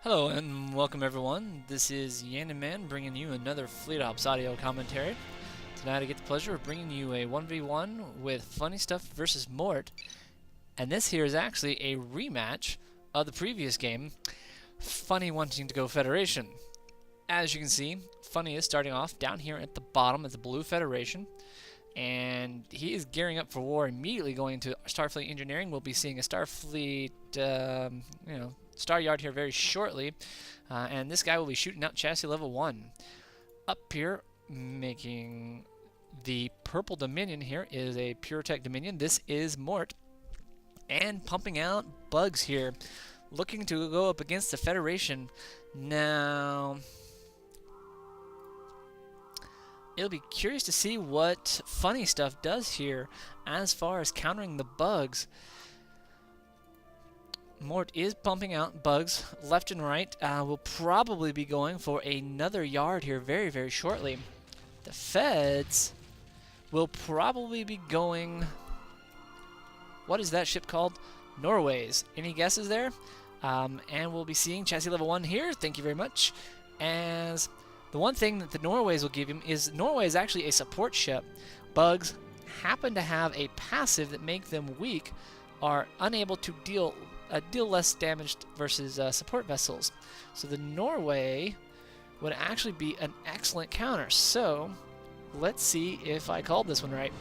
Hello and welcome everyone. This is Yandaman bringing you another Fleet Ops audio commentary. Tonight I get the pleasure of bringing you a 1v1 with FunnyStuff versus Mort. And this here is actually a rematch of the previous game, Funny wanting to go Federation. As you can see, Funny is starting off down here at the bottom at the Blue Federation. And he is gearing up for war, immediately going to Starfleet Engineering. We'll be seeing a Starfleet, Star Yard here very shortly. And this guy will be shooting out chassis level 1. Up here, making the purple Dominion here is a PureTech Dominion. This is Mort. And pumping out bugs here, looking to go up against the Federation. Now, it'll be curious to see what FunnyStuff does here as far as countering the bugs. Mort is pumping out bugs left and right. We'll probably be going for another yard here very, very shortly. The Feds will probably be going... What is that ship called? Norway's. Any guesses there? And we'll be seeing chassis level 1 here. Thank you very much. As the one thing that the Norways will give him is Norway is actually a support ship. Bugs happen to have a passive that make them weak, are unable to deal less damage versus support vessels. So the Norway would actually be an excellent counter. So let's see if I called this one right.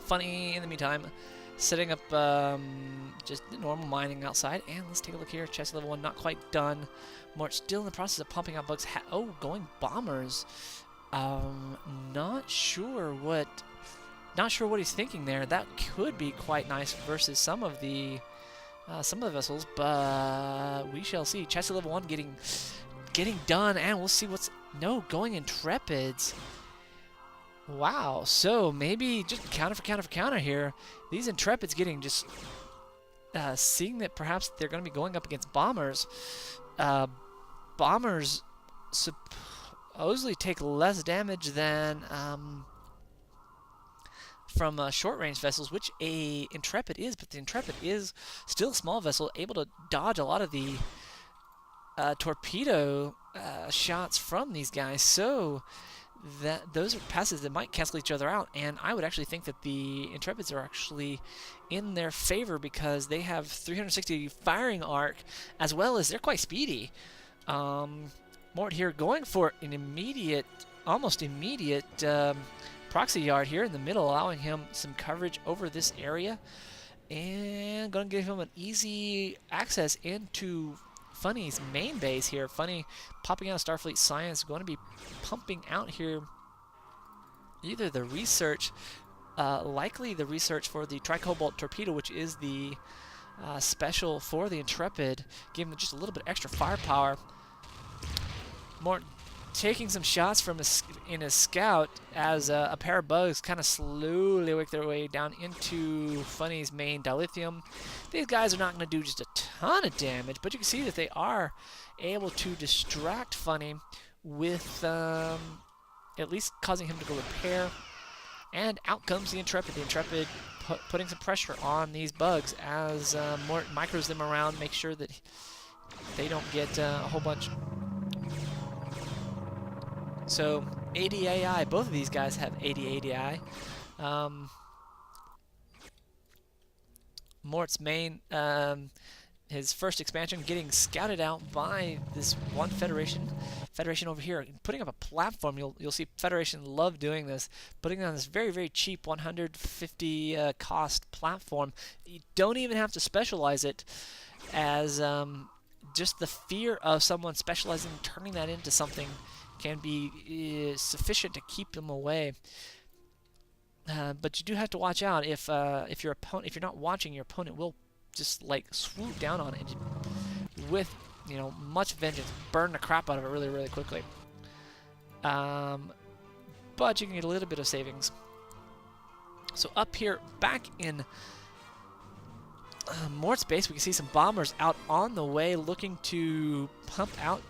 Funny, in the meantime, setting up just the normal mining outside. And let's take a look here. Chassis level 1 not quite done. Mort still in the process of pumping out bugs. Going bombers. Not sure what he's thinking there. That could be quite nice versus some of the vessels, but we shall see. Chassis level 1 getting done, and we'll see what's going Intrepids. Wow, so maybe just counter for counter here. These Intrepids getting just seeing that perhaps they're going to be going up against bombers. Bombers supposedly take less damage than from short-range vessels, which a Intrepid is, but the Intrepid is still a small vessel, able to dodge a lot of the torpedo shots from these guys, so that those are passes that might cancel each other out, and I would actually think that the Intrepids are actually in their favor because they have 360 firing arc, as well as they're quite speedy. Mort here going for an almost immediate proxy yard here in the middle, allowing him some coverage over this area, and going to give him an easy access into Funny's main base here. Funny popping out of Starfleet Science, going to be pumping out here either the research, likely the research for the Tricobalt torpedo, which is the special for the Intrepid, giving them just a little bit extra firepower. Mort taking some shots from in his scout as a pair of bugs kind of slowly work their way down into Funny's main dilithium. These guys are not going to do just a ton of damage, but you can see that they are able to distract Funny with at least causing him to go repair. And out comes the Intrepid. The Intrepid putting some pressure on these bugs as Mort micros them around, make sure that they don't get a whole bunch. So, ADAI, both of these guys have ADAI. Mort's main, his first expansion getting scouted out by this one Federation over here, putting up a platform. You'll see Federation love doing this, putting on this very, very cheap 150 cost platform. You don't even have to specialize it, as just the fear of someone specializing, turning that into something can be sufficient to keep them away. But you do have to watch out if you're not watching, your opponent will just like swoop down on it with much vengeance, burn the crap out of it really, really quickly. But you can get a little bit of savings. So up here, back in Mort's base, we can see some bombers out on the way, looking to pump out.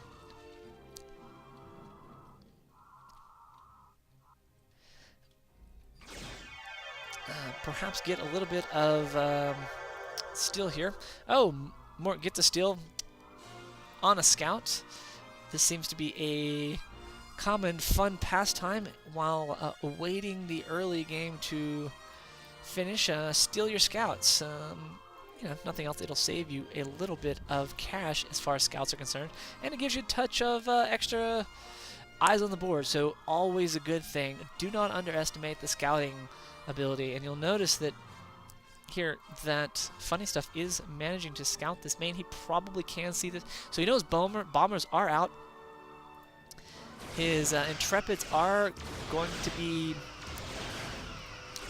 Perhaps get a little bit of steel here. Oh, Mort gets a steel. on a scout. This seems to be a common fun pastime while awaiting the early game to finish. Steal your scouts. You know, if nothing else, it'll save you a little bit of cash as far as scouts are concerned, and it gives you a touch of extra eyes on the board, so always a good thing. Do not underestimate the scouting ability, and you'll notice that here that FunnyStuff is managing to scout this main. He probably can see this, so he knows bombers are out. His Intrepids are going to be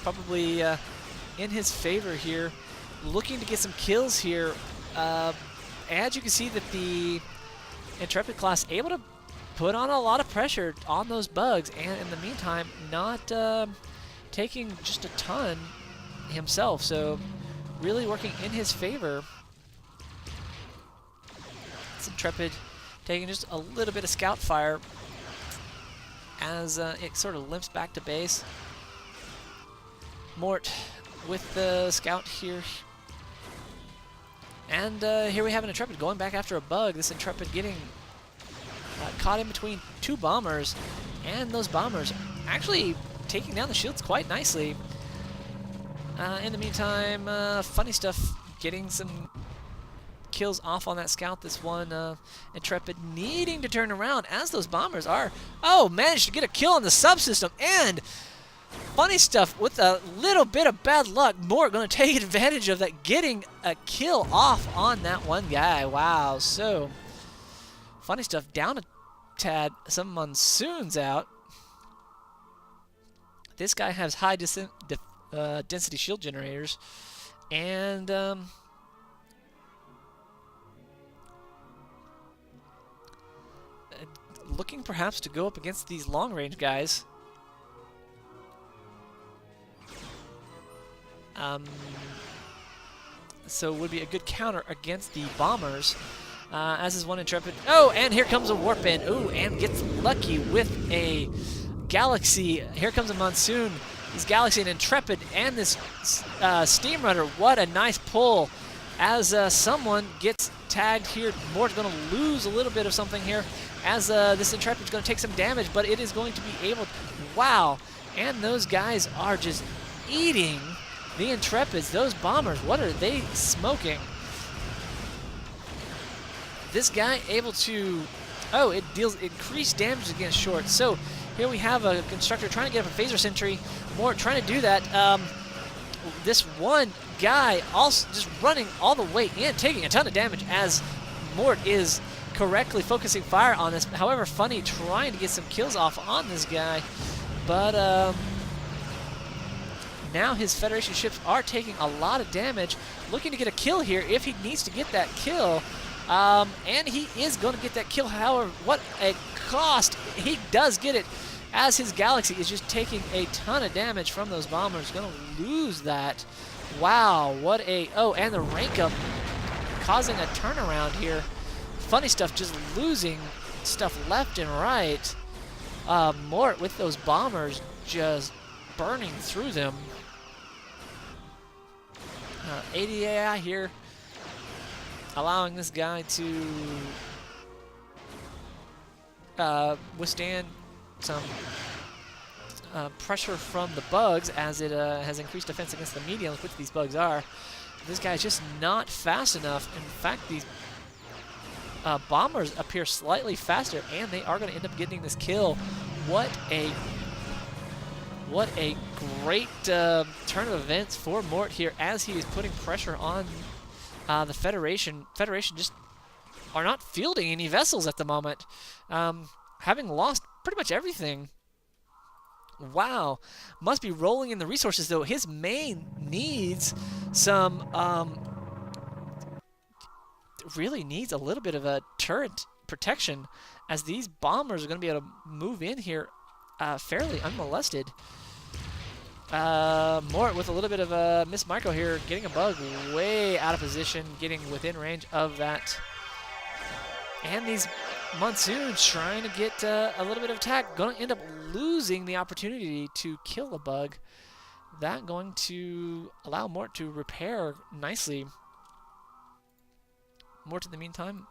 probably in his favor here, looking to get some kills here. As you can see that the Intrepid class able to put on a lot of pressure on those bugs, and in the meantime not taking just a ton himself, so really working in his favor. This Intrepid taking just a little bit of scout fire as it sort of limps back to base. Mort with the scout here. And here we have an Intrepid going back after a bug. This Intrepid getting caught in between two bombers, and those bombers actually taking down the shields quite nicely. In the meantime, FunnyStuff getting some kills off on that scout. This one Intrepid needing to turn around as those bombers are, managed to get a kill on the subsystem, and FunnyStuff with a little bit of bad luck. Mort going to take advantage of that, getting a kill off on that one guy. Wow, so FunnyStuff down a tad. Some Monsoons out. This guy has high density shield generators, and looking perhaps to go up against these long-range guys. So it would be a good counter against the bombers, as is one Intrepid. And here comes a warp in. And gets lucky with a Galaxy. Here comes a Monsoon. This Galaxy, an Intrepid, and this Steam Runner. What a nice pull as someone gets tagged here. Mort's going to lose a little bit of something here as this Intrepid's going to take some damage, but it is going to be able to... Wow. And those guys are just eating the Intrepids. Those bombers, what are they smoking? This guy able to... it deals increased damage against short. So here we have a Constructor trying to get up a Phaser Sentry. Mort trying to do that. This one guy also just running all the way in, taking a ton of damage as Mort is correctly focusing fire on this. However, Funny trying to get some kills off on this guy. But now his Federation ships are taking a lot of damage, looking to get a kill here if he needs to get that kill. And he is going to get that kill. However, what a cost. He does get it as his Galaxy is just taking a ton of damage from those bombers. Going to lose that. Wow, what a... and the rank up causing a turnaround here. FunnyStuff just losing stuff left and right. Mort with those bombers just burning through them. 80 AI here, allowing this guy to withstand some pressure from the bugs, as it has increased defense against the mediums, which these bugs are. This guy's just not fast enough. In fact, these bombers appear slightly faster, and they are going to end up getting this kill. What a great turn of events for Mort here, as he is putting pressure on the Federation. Federation just are not fielding any vessels at the moment, having lost pretty much everything. Wow. Must be rolling in the resources, though. His main needs some... really needs a little bit of a turret protection, as these bombers are going to be able to move in here fairly unmolested. Mort with a little bit of a miss micro here, getting a bug way out of position, getting within range of that. And these Monsoons trying to get a little bit of attack, going to end up losing the opportunity to kill a bug. That going to allow Mort to repair nicely. Mort in the meantime